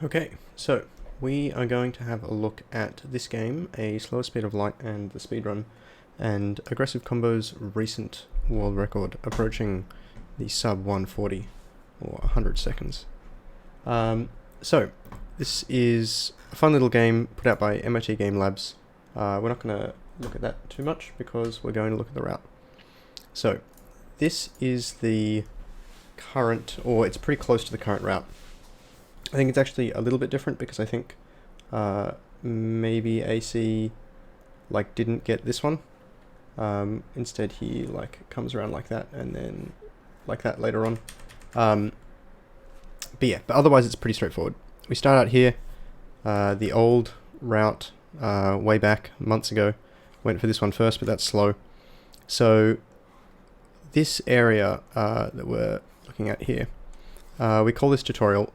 Okay, so we are going to have a look at this game, A Slower Speed of Light and the Speedrun, and AggressiveCombo's recent world record approaching the sub 140 or 100 seconds. So this is a fun little game put out by MIT Game Labs. We're not going to look at that too much because we're going to look at the route. So this is the current, or it's pretty close to the current route. I think it's actually a little bit different because I think maybe AC didn't get this one. Instead he comes around like that and then like that later on. But otherwise it's pretty straightforward. We start out here. The old route way back months ago went for this one first, but that's slow. So this area that we're looking at here, we call this tutorial.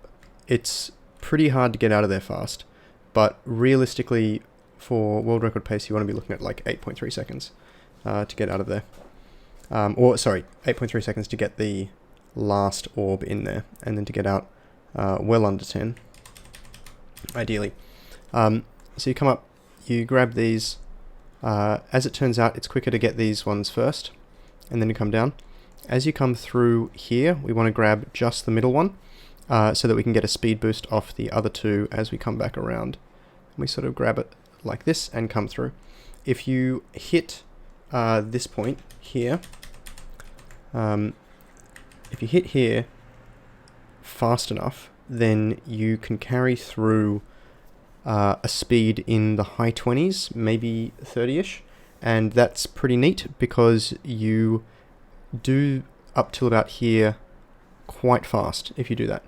It's pretty hard to get out of there fast, but realistically for world record pace you want to be looking at like 8.3 seconds to get out of there. 8.3 seconds to get the last orb in there, and then to get out well under 10, ideally. So you come up, you grab these. As it turns out, it's quicker to get these ones first, and then you come down. As you come through here, we want to grab just the middle one, so that we can get a speed boost off the other two as we come back around. We sort of grab it like this and come through. If you hit this point here, if you hit here fast enough, then you can carry through a speed in the high 20s, maybe 30-ish, and that's pretty neat because you do up till about here quite fast if you do that.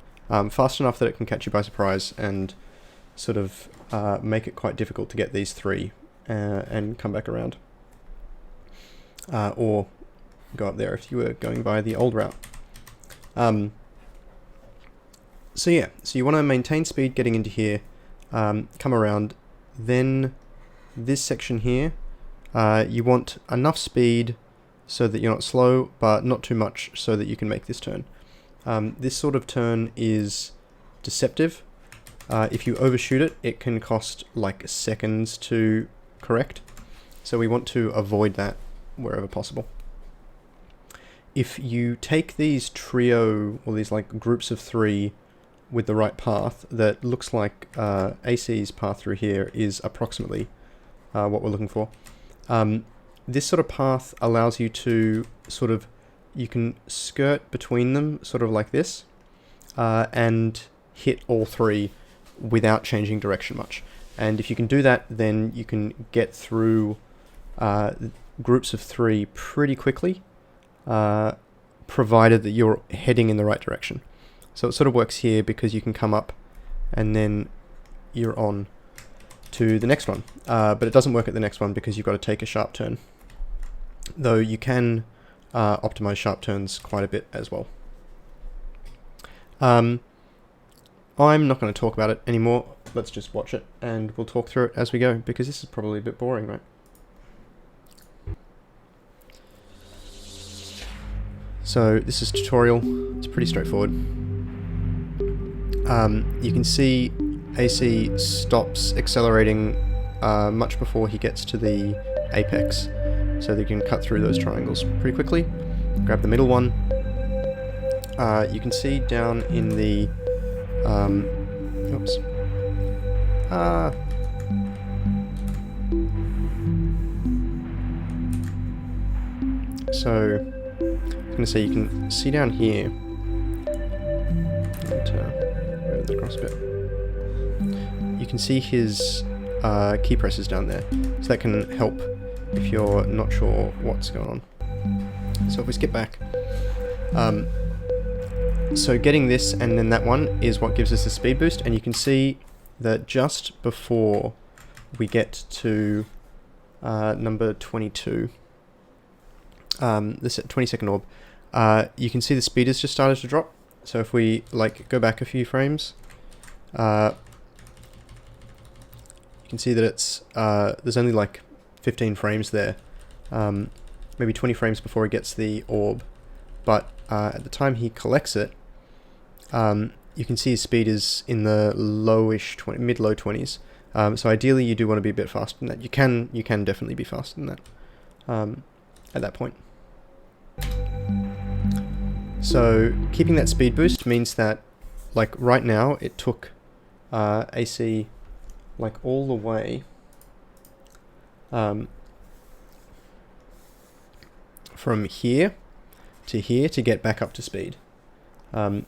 Fast enough that it can catch you by surprise and sort of make it quite difficult to get these three and come back around. Or go up there if you were going by the old route. So you want to maintain speed getting into here, come around, then this section here, you want enough speed so that you're not slow, but not too much so that you can make this turn. This sort of turn is deceptive. If you overshoot it, it can cost like seconds to correct. So we want to avoid that wherever possible. If you take these trio, or these groups of three with the right path, that looks like AC's path through here is approximately what we're looking for. This sort of path allows you to you can skirt between them, sort of like this, and hit all three without changing direction much. And if you can do that, then you can get through groups of three pretty quickly, provided that you're heading in the right direction. So it sort of works here because you can come up and then you're on to the next one. But it doesn't work at the next one because you've got to take a sharp turn. Though you can optimize sharp turns quite a bit as well. I'm not going to talk about it anymore. Let's just watch it and we'll talk through it as we go, because this is probably a bit boring, right? So this is tutorial. It's pretty straightforward. You can see AC stops accelerating much before he gets to the apex, so that you can cut through those triangles pretty quickly. Grab the middle one. You can see down in the so I'm going to say you can see down here, and move across a bit. You can see his key presses down there, so that can help if you're not sure what's going on. So if we skip back, so getting this and then that one is what gives us the speed boost, and you can see that just before we get to number 22, this 20-second orb, you can see the speed has just started to drop. So if we go back a few frames, you can see that it's there's only 15 frames there, maybe 20 frames before he gets the orb, but at the time he collects it, you can see his speed is in the lowish mid-low 20s. So ideally you do want to be a bit faster than that. You can definitely be faster than that at that point. So keeping that speed boost means that, like right now, it took AC like all the way from here to get back up to speed.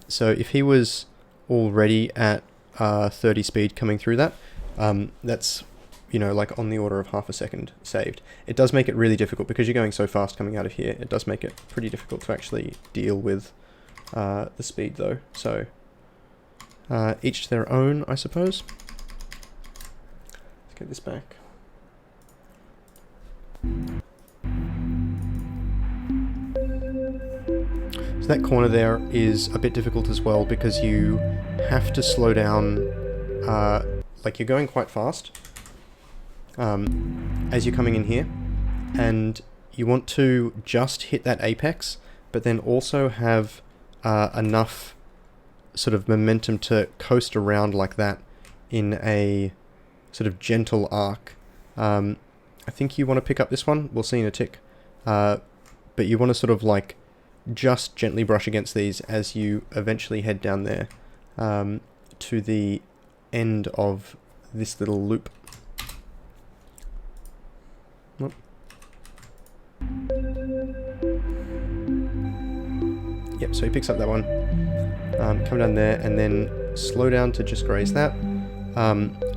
So if he was already at 30 speed coming through that, that's, you know, like on the order of half a second saved. It does make it really difficult because you're going so fast coming out of here. It does make it pretty difficult to actually deal with the speed though. So each to their own, I suppose. Let's get this back. So that corner there is a bit difficult as well because you have to slow down, like you're going quite fast as you're coming in here, and you want to just hit that apex, but then also have enough sort of momentum to coast around like that in a sort of gentle arc. I think you want to pick up this one, we'll see in a tick, but you want to sort of like just gently brush against these as you eventually head down there to the end of this little loop. Oh. Yep, so he picks up that one, come down there and then slow down to just graze that.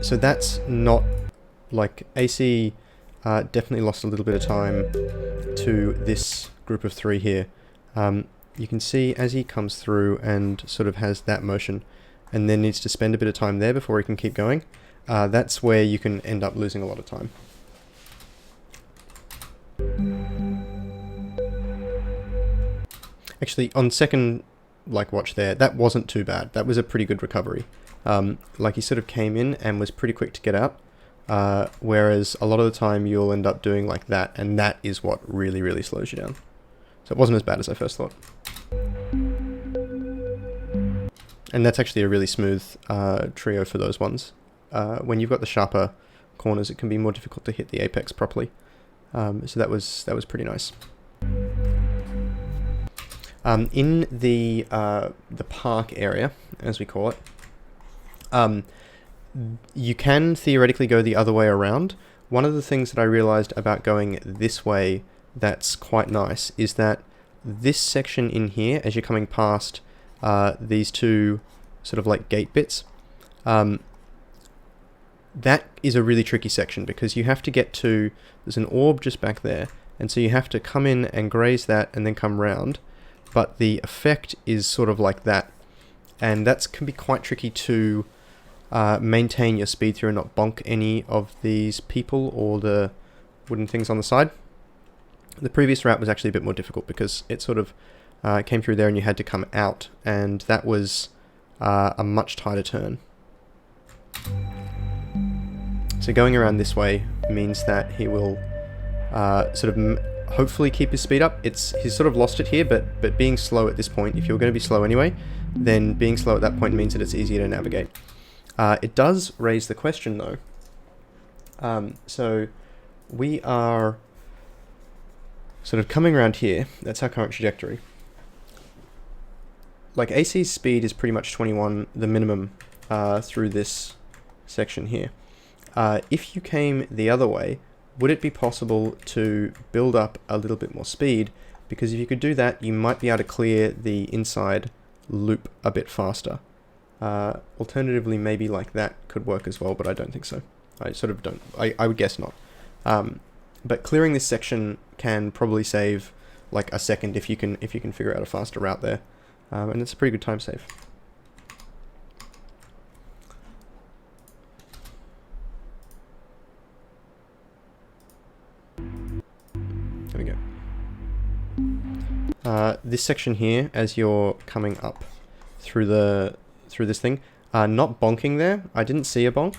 So that's not, like, AC definitely lost a little bit of time to this group of three here. You can see as he comes through and sort of has that motion and then needs to spend a bit of time there before he can keep going, that's where you can end up losing a lot of time. Actually, on second watch there, that wasn't too bad. That was a pretty good recovery. Like he sort of came in and was pretty quick to get out, whereas a lot of the time you'll end up doing like that, and that is what really, really slows you down. So it wasn't as bad as I first thought. And that's actually a really smooth trio for those ones. When you've got the sharper corners, it can be more difficult to hit the apex properly. So that was pretty nice. In the park area, as we call it, you can theoretically go the other way around. One of the things that I realized about going this way that's quite nice is that this section in here, as you're coming past these two sort of like gate bits, that is a really tricky section because you have to get to, there's an orb just back there, and so you have to come in and graze that and then come round, but the effect is sort of like that, and that can be quite tricky to maintain your speed through and not bonk any of these people or the wooden things on the side. The previous route was actually a bit more difficult because it sort of came through there and you had to come out, and that was a much tighter turn. So going around this way means that he will sort of hopefully keep his speed up. He's sort of lost it here, but being slow at this point, if you're going to be slow anyway, then being slow at that point means that it's easier to navigate. It does raise the question though. So we are sort of coming around here. That's our current trajectory. Like AC's speed is pretty much 21, the minimum, through this section here. If you came the other way, would it be possible to build up a little bit more speed? Because if you could do that, you might be able to clear the inside loop a bit faster. Alternatively, maybe like that could work as well, but I don't think so. I sort of don't. I would guess not. But clearing this section can probably save like a second if you can figure out a faster route there, and it's a pretty good time save. There we go. This section here, as you're coming up through this thing, not bonking there. I didn't see a bonk.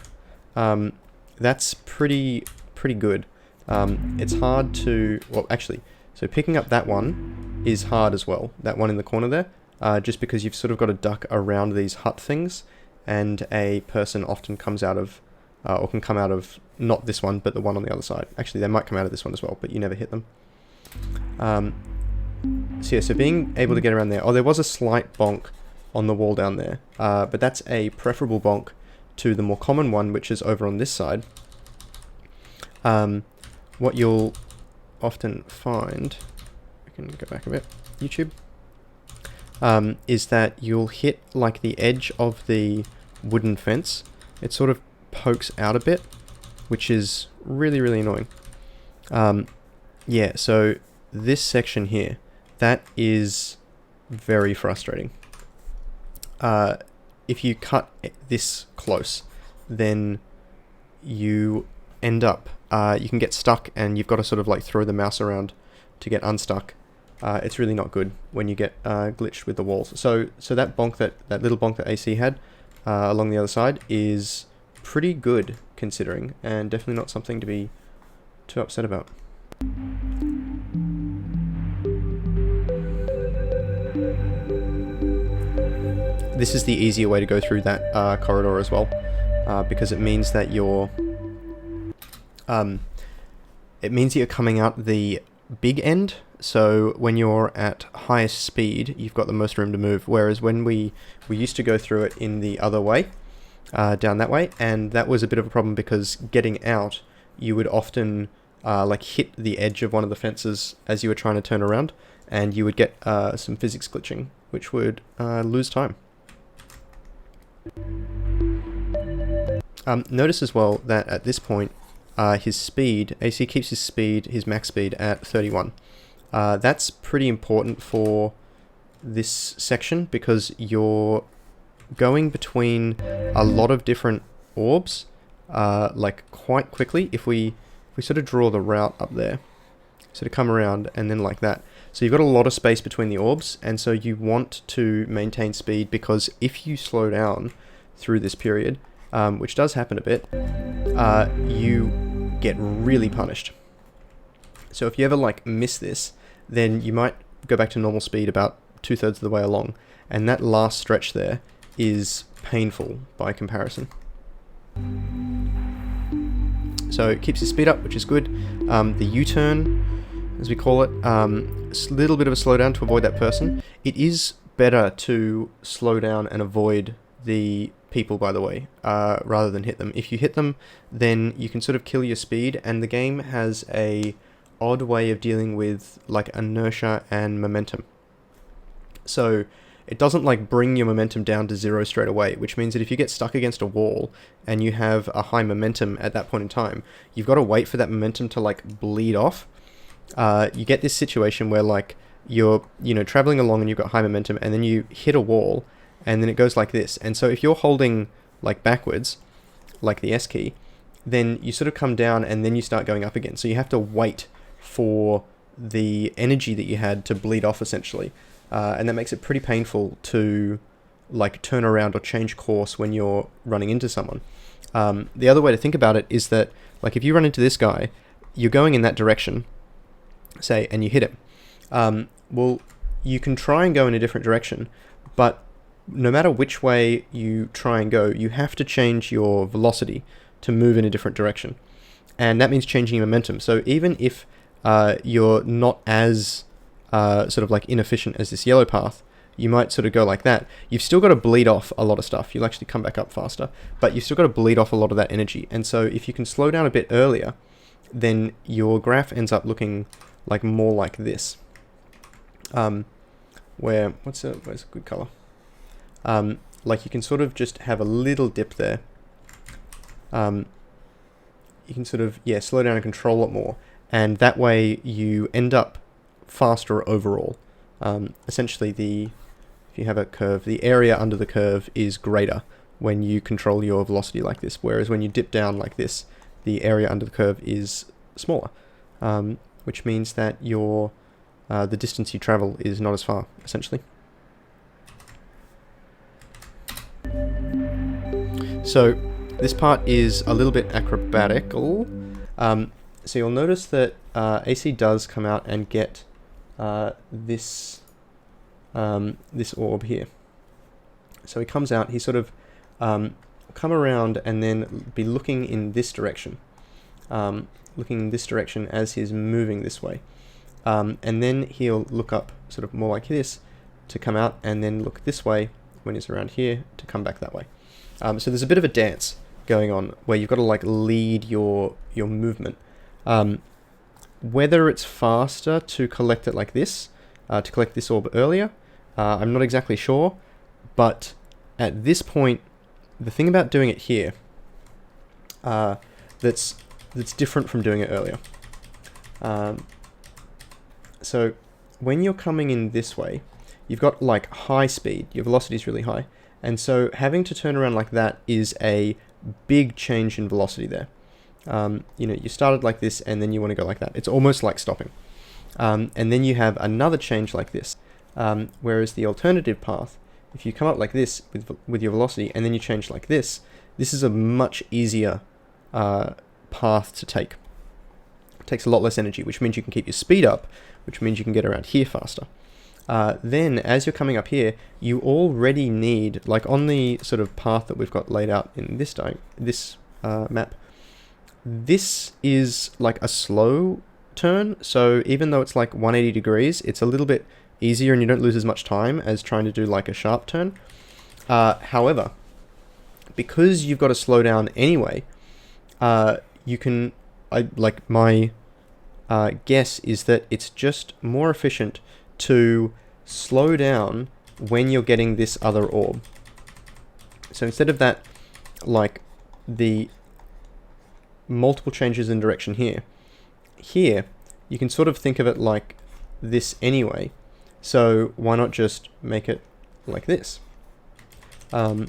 That's pretty good. It's hard to, well, actually, so picking up that one is hard as well. That one in the corner there. just because you've sort of got to duck around these hut things, and a person often comes out of, or can come out of, not this one, but the one on the other side. Actually, they might come out of this one as well, but you never hit them. So yeah, so being able to get around there. Oh, there was a slight bonk on the wall down there, but that's a preferable bonk to the more common one, which is over on this side. What you'll often find, I can go back a bit, YouTube, is that you'll hit like the edge of the wooden fence. It sort of pokes out a bit, which is really, really annoying. Yeah, so this section here, that is very frustrating. If you cut this close, then you end up, you can get stuck, and you've got to sort of like throw the mouse around to get unstuck. It's really not good when you get glitched with the walls. So that bonk, that little bonk that AC had along the other side is pretty good considering, and definitely not something to be too upset about. This is the easier way to go through that corridor as well, because it means that you're coming out the big end. So when you're at highest speed, you've got the most room to move. Whereas when we used to go through it in the other way, down that way, and that was a bit of a problem because getting out, you would often like hit the edge of one of the fences as you were trying to turn around, and you would get some physics glitching, which would lose time. Notice as well that at this point, his speed, AC keeps his speed, his max speed at 31. That's pretty important for this section because you're going between a lot of different orbs, like quite quickly. If we sort of draw the route up there, so to come around and then like that. So you've got a lot of space between the orbs, and so you want to maintain speed, because if you slow down through this period, which does happen a bit, you get really punished. So if you ever like miss this, then you might go back to normal speed about 2/3 of the way along, and that last stretch there is painful by comparison. So it keeps your speed up, which is good. The U-turn, as we call it, a little bit of a slowdown to avoid that person. It is better to slow down and avoid the people, by the way, rather than hit them. If you hit them, then you can sort of kill your speed, and the game has a odd way of dealing with like inertia and momentum. So it doesn't like bring your momentum down to 0 straight away, which means that if you get stuck against a wall and you have a high momentum at that point in time, you've got to wait for that momentum to like bleed off. You get this situation where like you're, traveling along and you've got high momentum, and then you hit a wall, and then it goes like this. And so if you're holding like backwards, like the S key, then you sort of come down and then you start going up again. So you have to wait for the energy that you had to bleed off, essentially. And that makes it pretty painful to like turn around or change course when you're running into someone. The other way to think about it is that like if you run into this guy, you're going in that direction, say, and you hit him. Well, you can try and go in a different direction, but no matter which way you try and go, you have to change your velocity to move in a different direction. And that means changing your momentum. So even if you're not as sort of like inefficient as this yellow path, you might sort of go like that. You've still got to bleed off a lot of stuff. You'll actually come back up faster, but you've still got to bleed off a lot of that energy. And so if you can slow down a bit earlier, then your graph ends up looking like more like this. Where's a good color? Like you can sort of just have a little dip there. You can sort of, slow down and control it more. And that way you end up faster overall. Essentially if you have a curve, the area under the curve is greater when you control your velocity like this, whereas when you dip down like this, the area under the curve is smaller, which means that your the distance you travel is not as far, essentially. So this part is a little bit acrobatical. So you'll notice that AC does come out and get this this orb here. So he comes out, he sort of come around and then be looking in this direction. Looking in this direction as he's moving this way. And then he'll look up sort of more like this to come out, and then look this way when he's around here to come back that way. So there's a bit of a dance going on where you've got to like lead your movement. Whether it's faster to collect it like this, to collect this orb earlier, I'm not exactly sure, but at this point, the thing about doing it here that's different from doing it earlier. So when you're coming in this way, you've got like high speed, your velocity is really high, and so having to turn around like that is a big change in velocity there. You know, you started like this and then you want to go like that. It's almost like stopping. And then you have another change like this. Whereas the alternative path, if you come up like this with your velocity and then you change like this is a much easier path to take. It takes a lot less energy, which means you can keep your speed up, which means you can get around here faster. Then as you're coming up here, you already need, like on the sort of path that we've got laid out in this map, this is like a slow turn, so even though it's like 180 degrees, it's a little bit easier and you don't lose as much time as trying to do like a sharp turn. However, because you've got to slow down anyway, you can, my guess is that it's just more efficient to slow down when you're getting this other orb. So instead of that, like the multiple changes in direction here, you can sort of think of it like this anyway. So why not just make it like this? Why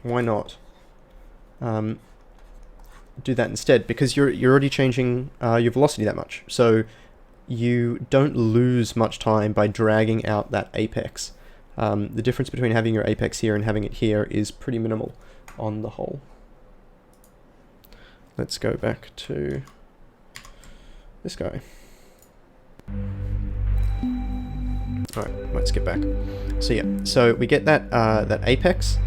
not do that instead? Because you're already changing your velocity that much, so you don't lose much time by dragging out that apex. The difference between having your apex here and having it here is pretty minimal on the whole. Let's go back to this guy. Alright, let's get back. So yeah, so we get that that apex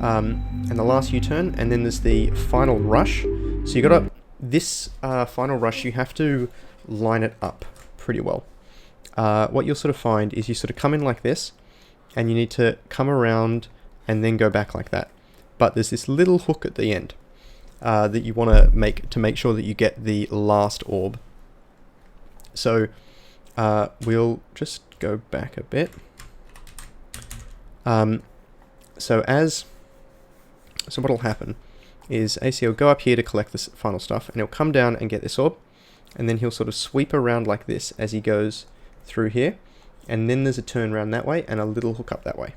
and the last U-turn, and then there's the final rush. So you got this final rush, you have to line it up pretty well. What you'll sort of find is you sort of come in like this, and you need to come around and then go back like that. But there's this little hook at the end that you want to make sure that you get the last orb. So we'll just go back a bit. So what'll happen is AC will go up here to collect this final stuff, and he'll come down and get this orb, and then he'll sort of sweep around like this as he goes through here, and then there's a turn around that way and a little hook up that way.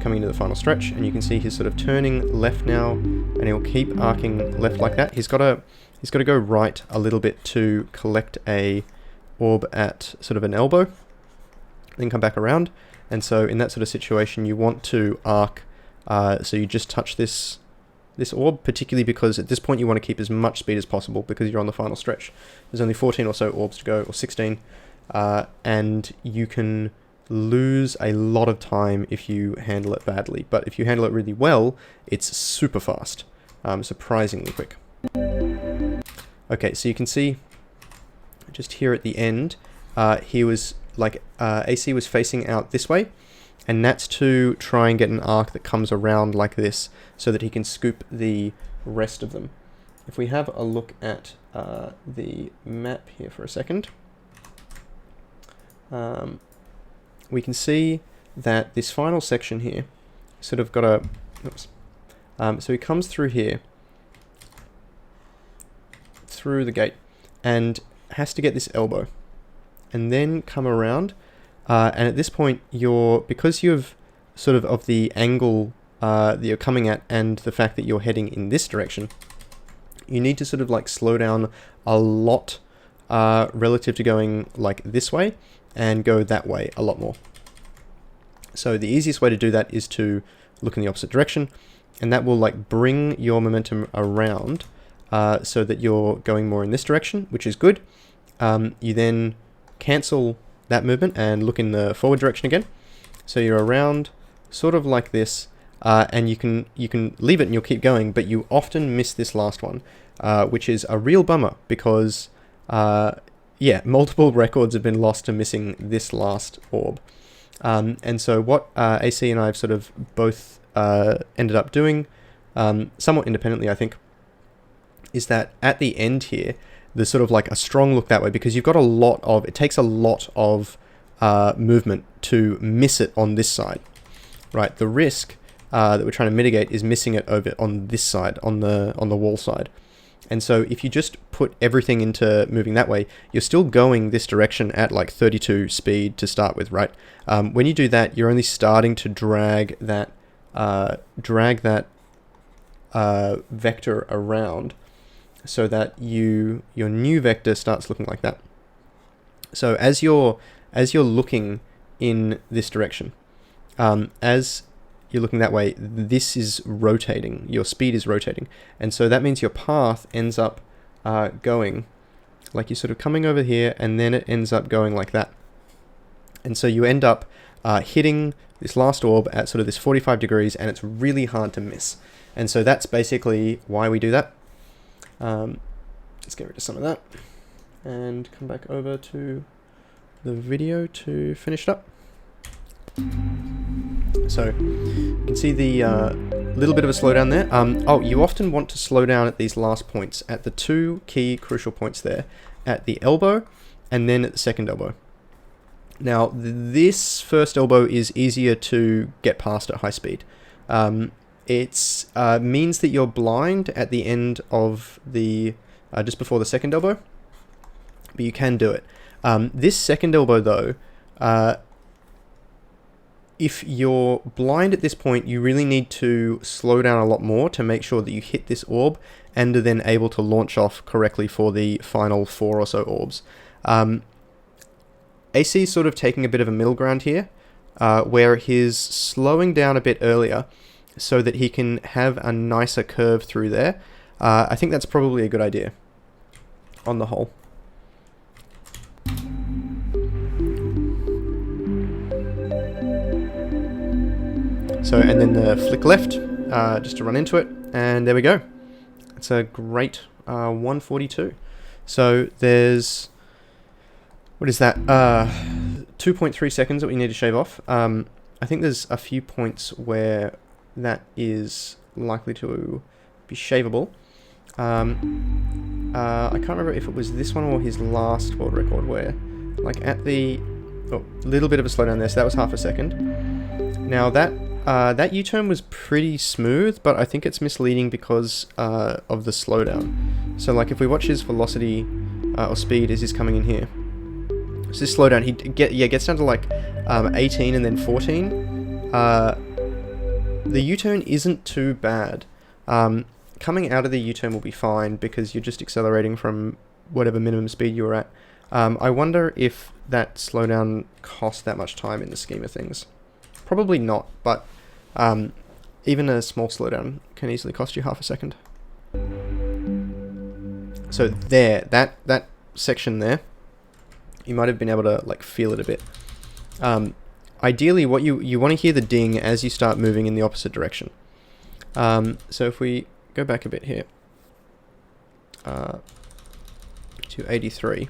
Coming into the final stretch, and you can see he's sort of turning left now, and he'll keep arcing left like that. He's got to go right a little bit to collect a orb at sort of an elbow, then come back around. And so in that sort of situation, you want to arc, so you just touch this orb, particularly because at this point you want to keep as much speed as possible because you're on the final stretch. There's only 14 or so orbs to go, or 16, and you can lose a lot of time if you handle it badly, but if you handle it really well, it's super fast, surprisingly quick. Okay, so you can see just here at the end, he was like AC was facing out this way, and that's to try and get an arc that comes around like this so that he can scoop the rest of them. If we have a look at the map here for a second, we can see that this final section here sort of got a, oops, so he comes through here, through the gate, and has to get this elbow, and then come around, and at this point because you've sort of the angle that you're coming at and the fact that you're heading in this direction, you need to sort of like slow down a lot relative to going like this way, and go that way a lot more. So the easiest way to do that is to look in the opposite direction, and that will like bring your momentum around so that you're going more in this direction, which is good. You then cancel that movement and look in the forward direction again. So you're around sort of like this, and you can leave it and you'll keep going, but you often miss this last one, which is a real bummer because yeah, multiple records have been lost to missing this last orb. And so what AC and I have sort of both ended up doing, somewhat independently I think, is that at the end here, there's sort of like a strong look that way because you've got it takes a lot of movement to miss it on this side, right? The risk that we're trying to mitigate is missing it over on this side, on the wall side. And so if you just put everything into moving that way, you're still going this direction at like 32 speed to start with, right? When you do that, you're only starting to drag that vector around so that your new vector starts looking like that. So as you're looking in this direction, as you're looking that way, this is rotating, your speed is rotating, and so that means your path ends up going like you're sort of coming over here, and then it ends up going like that, and so you end up hitting this last orb at sort of this 45 degrees, and it's really hard to miss. And so that's basically why we do that. Let's get rid of some of that and come back over to the video to finish it up. So you can see the little bit of a slowdown there. Oh, you often want to slow down at these last points, at the two key crucial points there, at the elbow and then at the second elbow. Now this first elbow is easier to get past at high speed. It means that you're blind at the end of the just before the second elbow, but you can do it. This second elbow though, if you're blind at this point, you really need to slow down a lot more to make sure that you hit this orb and are then able to launch off correctly for the final 4 or so orbs. AC is sort of taking a bit of a middle ground here, where he's slowing down a bit earlier so that he can have a nicer curve through there. I think that's probably a good idea on the whole. So, and then the flick left, just to run into it, and there we go. It's a great 142. So there's, what is that? 2.3 seconds that we need to shave off. I think there's a few points where that is likely to be shavable. I can't remember if it was this one or his last world record where, like at the, little bit of a slowdown there, so that was half a second. Now that U-turn was pretty smooth, but I think it's misleading because of the slowdown. So like if we watch his velocity or speed as he's coming in here, so this slowdown, he gets down to like 18 and then 14. The U-turn isn't too bad. Coming out of the U-turn will be fine because you're just accelerating from whatever minimum speed you were at. I wonder if that slowdown cost that much time in the scheme of things. Probably not, but even a small slowdown can easily cost you half a second. So there, that section there, you might have been able to like feel it a bit. Ideally, what you want to hear the ding as you start moving in the opposite direction. So if we go back a bit here to 83.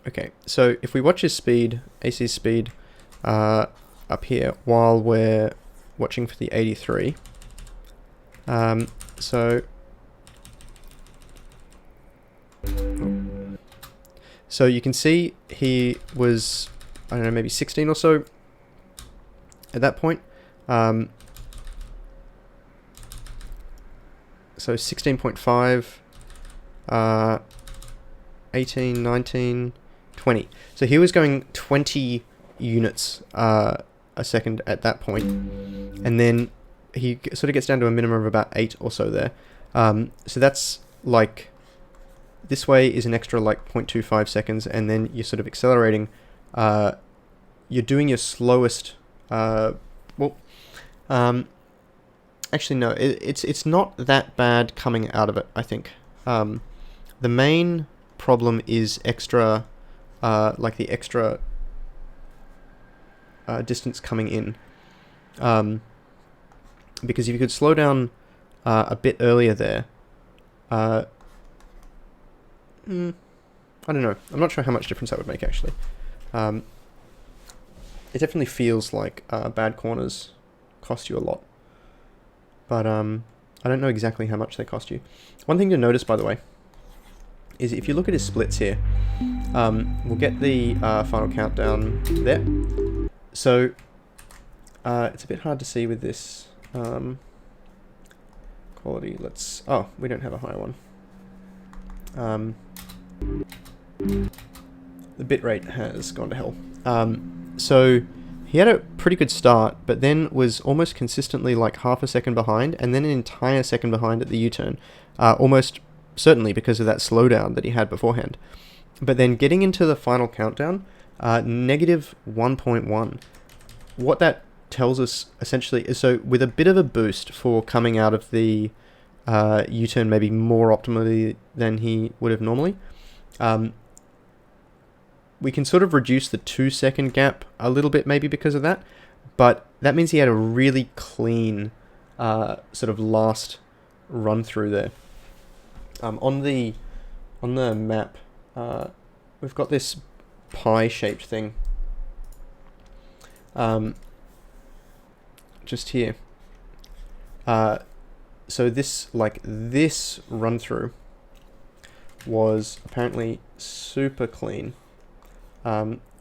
Okay, so if we watch his speed, AC's speed, up here while we're watching for the 83, so you can see he was, I don't know, maybe 16 or so at that point. So 16.5, 18, 19, 20. So he was going 20 units a second at that point, and then he sort of gets down to a minimum of about 8 or so there. So that's like, this way is an extra like 0.25 seconds, and then you're sort of accelerating you're doing your slowest. Actually, no, it's not that bad coming out of it, I think. The main problem is extra, like the extra distance coming in. Because if you could slow down a bit earlier there, I don't know. I'm not sure how much difference that would make, actually. It definitely feels like bad corners cost you a lot. But I don't know exactly how much they cost you. One thing to notice, by the way, is if you look at his splits here, we'll get the final countdown there. So it's a bit hard to see with this quality. Let's... Oh, we don't have a higher one. The bitrate has gone to hell. So he had a pretty good start, but then was almost consistently like half a second behind, and then an entire second behind at the U-turn, almost certainly because of that slowdown that he had beforehand. But then getting into the final countdown, negative 1.1. What that tells us essentially is, so with a bit of a boost for coming out of the U-turn maybe more optimally than he would have normally, we can sort of reduce the 2-second gap a little bit maybe because of that, but that means he had a really clean sort of last run through there. On the map, we've got this pie-shaped thing just here. So this run through was apparently super clean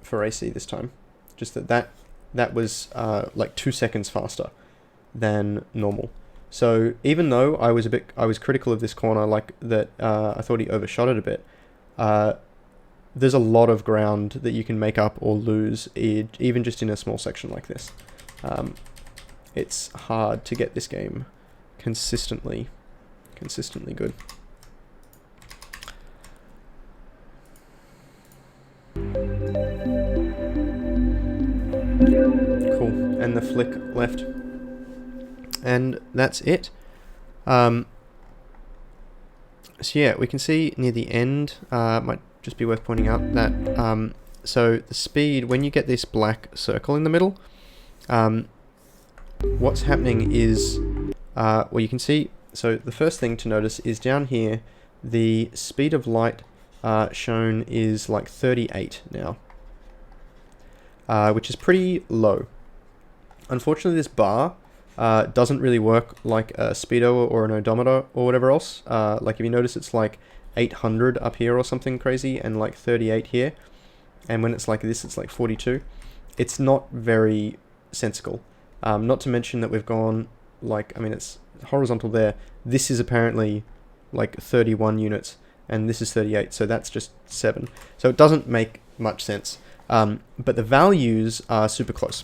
for AC this time. Just that was like 2 seconds faster than normal. So even though I was critical of this corner, like that, I thought he overshot it a bit. There's a lot of ground that you can make up or lose, even just in a small section like this. It's hard to get this game consistently good. Cool, and the flick left. And that's it. So yeah, we can see near the end, might just be worth pointing out that, so the speed, when you get this black circle in the middle, what's happening is, well, you can see, so the first thing to notice is down here, the speed of light shown is like 38 now, which is pretty low. Unfortunately, this bar doesn't really work like a speedo or an odometer or whatever else. Like if you notice, it's like 800 up here or something crazy, and like 38 here, and when it's like this, it's like 42. It's not very sensical. Not to mention that we've gone like, I mean, it's horizontal there. This is apparently like 31 units, and this is 38, so that's just 7. So it doesn't make much sense. But the values are super close.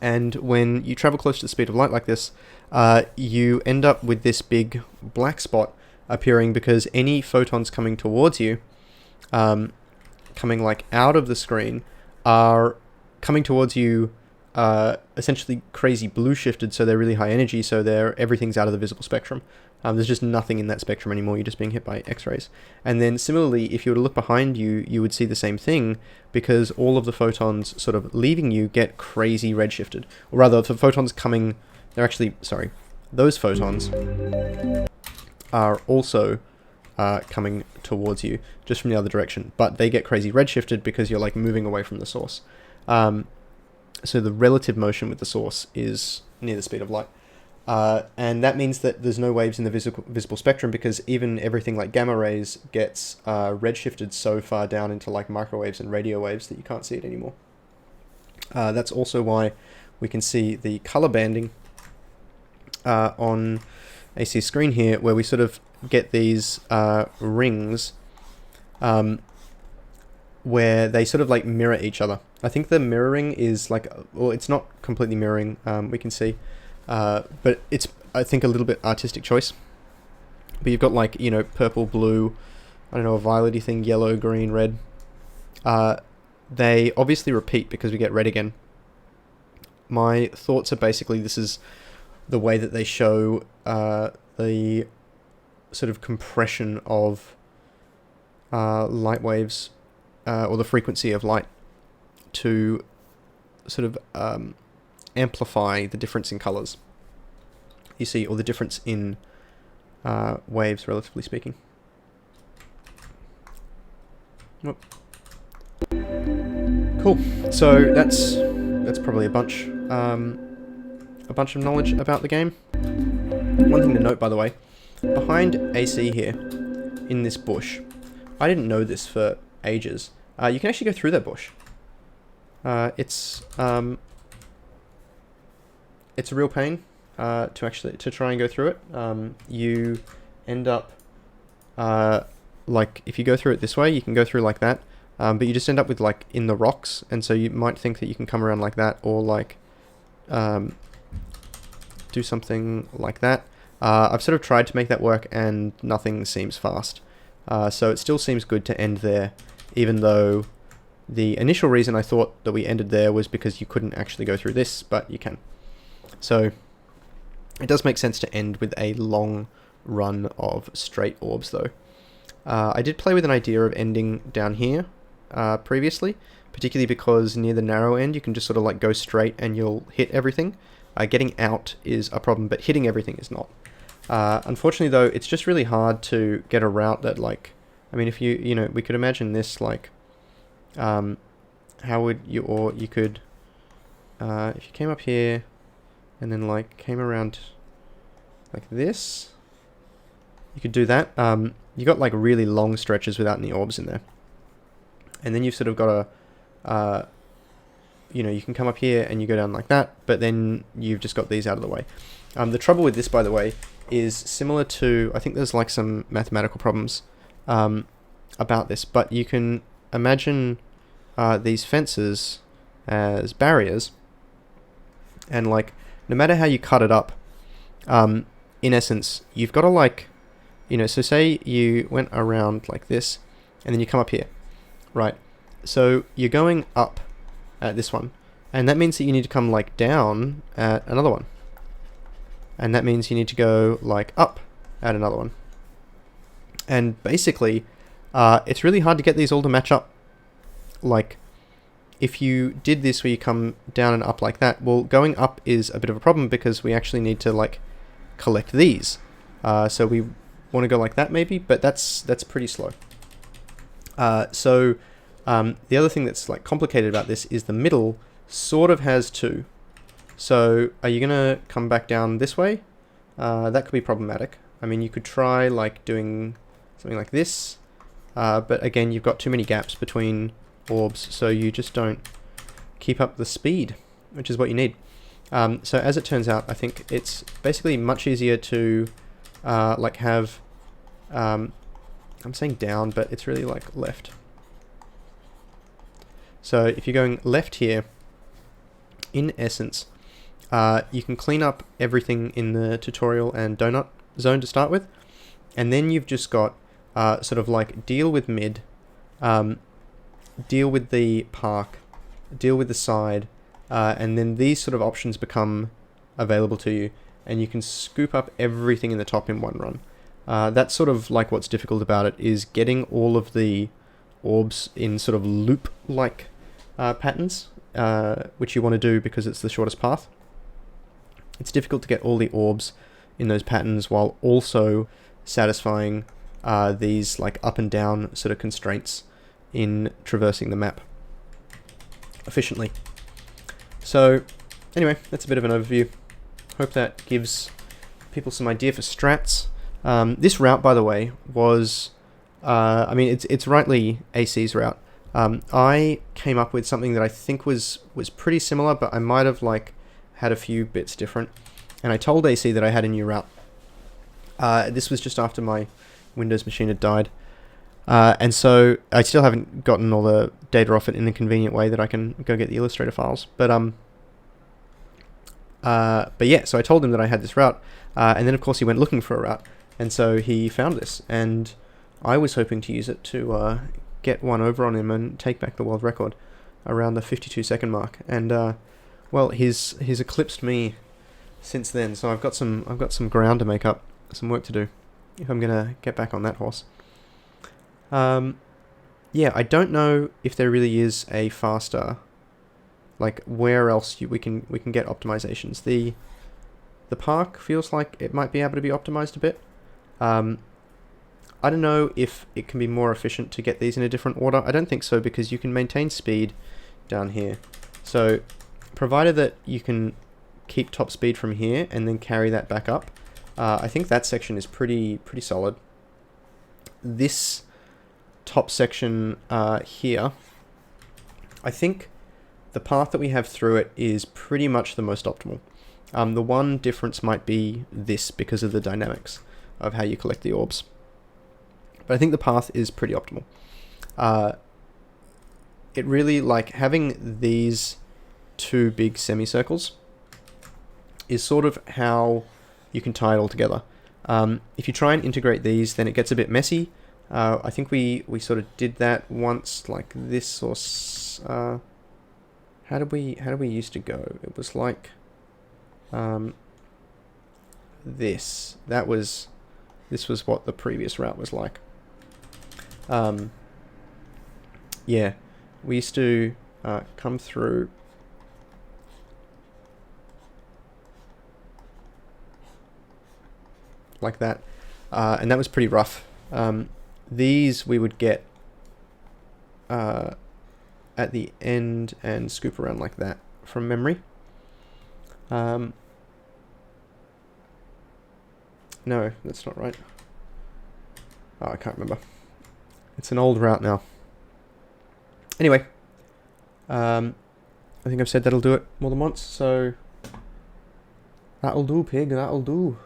And when you travel close to the speed of light like this, you end up with this big black spot appearing because any photons coming towards you, coming like out of the screen, are coming towards you essentially crazy blue shifted, so they're really high energy, so everything's out of the visible spectrum. There's just nothing in that spectrum anymore, you're just being hit by X-rays. And then similarly, if you were to look behind you, you would see the same thing, because all of the photons sort of leaving you get crazy redshifted. Or rather, the photons coming, those photons are also coming towards you, just from the other direction. But they get crazy redshifted because you're like moving away from the source. So the relative motion with the source is near the speed of light. And that means that there's no waves in the visible spectrum, because even everything like gamma rays gets redshifted so far down into like microwaves and radio waves that you can't see it anymore. That's also why we can see the color banding on AC's screen here, where we sort of get these rings where they sort of like mirror each other. I think the mirroring is like, well, it's not completely mirroring, we can see. But it's, I think, a little bit artistic choice. But you've got like, you know, purple, blue, I don't know, a violety thing, yellow, green, red. they obviously repeat because we get red again. My thoughts are basically this is the way that they show the sort of compression of light waves, or the frequency of light, to sort of amplify the difference in colors. You see, or the difference in waves, relatively speaking. Whoop. Cool. So that's probably a bunch of knowledge about the game. One thing to note, by the way, behind AC here, in this bush, I didn't know this for ages. You can actually go through that bush. It's a real pain to try and go through it. You end up like if you go through it this way, you can go through like that, but you just end up with like in the rocks, and so you might think that you can come around like that, or like do something like that. I've sort of tried to make that work, and nothing seems fast. So it still seems good to end there, even though the initial reason I thought that we ended there was because you couldn't actually go through this, but you can. So it does make sense to end with a long run of straight orbs, though. I did play with an idea of ending down here previously, particularly because near the narrow end you can just sort of like go straight and you'll hit everything. Getting out is a problem, but hitting everything is not. Unfortunately, though, it's just really hard to get a route that, like, I mean, if you know, we could imagine this, like, how would you, or you could, if you came up here and then, like, came around like this, you could do that. You got, like, really long stretches without any orbs in there. And then you've sort of got a, you know, you can come up here and you go down like that, but then you've just got these out of the way. The trouble with this, by the way, is similar to, I think there's like some mathematical problems about this, but you can imagine these fences as barriers, and like no matter how you cut it up, in essence, you've got to, like, you know, so say you went around like this and then you come up here, right? So you're going up at this one, and that means that you need to come like down at another one, and that means you need to go like up at another one, and basically it's really hard to get these all to match up. Like if you did this where you come down and up like that, well, going up is a bit of a problem because we actually need to like collect these, so we want to go like that maybe, but that's pretty slow. So the other thing that's like complicated about this is the middle sort of has two. So are you gonna come back down this way? That could be problematic. I mean, you could try like doing something like this, but again, you've got too many gaps between orbs, so you just don't keep up the speed, which is what you need. So as it turns out, I think it's basically much easier to like have, I'm saying down, but it's really like left. So if you're going left here, in essence, you can clean up everything in the tutorial and donut zone to start with, and then you've just got sort of like deal with mid, deal with the park, deal with the side, and then these sort of options become available to you, and you can scoop up everything in the top in one run. That's sort of like what's difficult about it, is getting all of the orbs in sort of loop-like patterns, which you want to do because it's the shortest path. It's difficult to get all the orbs in those patterns while also satisfying these like up and down sort of constraints in traversing the map efficiently. So anyway, that's a bit of an overview. Hope that gives people some idea for strats. This route, by the way, was, I mean, it's rightly AC's route. I came up with something that I think was pretty similar, but I might have like had a few bits different. And I told AC that I had a new route. This was just after my Windows machine had died. And so I still haven't gotten all the data off it in a convenient way that I can go get the Illustrator files. But yeah, so I told him that I had this route, and then of course he went looking for a route, and so he found this, and I was hoping to use it to get one over on him and take back the world record. around the 52-second mark, and well, he's eclipsed me since then. So I've got some ground to make up, some work to do if I'm gonna get back on that horse. Yeah, I don't know if there really is a faster, like where else we can get optimizations. The park feels like it might be able to be optimized a bit. I don't know if it can be more efficient to get these in a different order. I don't think so, because you can maintain speed down here. So provided that you can keep top speed from here and then carry that back up, I think that section is pretty solid. This top section here, I think the path that we have through it is pretty much the most optimal. The one difference might be this, because of the dynamics of how you collect the orbs. But I think the path is pretty optimal. It really, like, having these two big semicircles is sort of how you can tie it all together. If you try and integrate these, then it gets a bit messy. I think we sort of did that once, like this, or how did we used to go? It was like this. This was what the previous route was like. Yeah, we used to come through like that, and that was pretty rough. These we would get at the end and scoop around like that from memory. No, that's not right. Oh, I can't remember. It's an old route now. Anyway, I think I've said that'll do it more than once, so that'll do, pig, that'll do.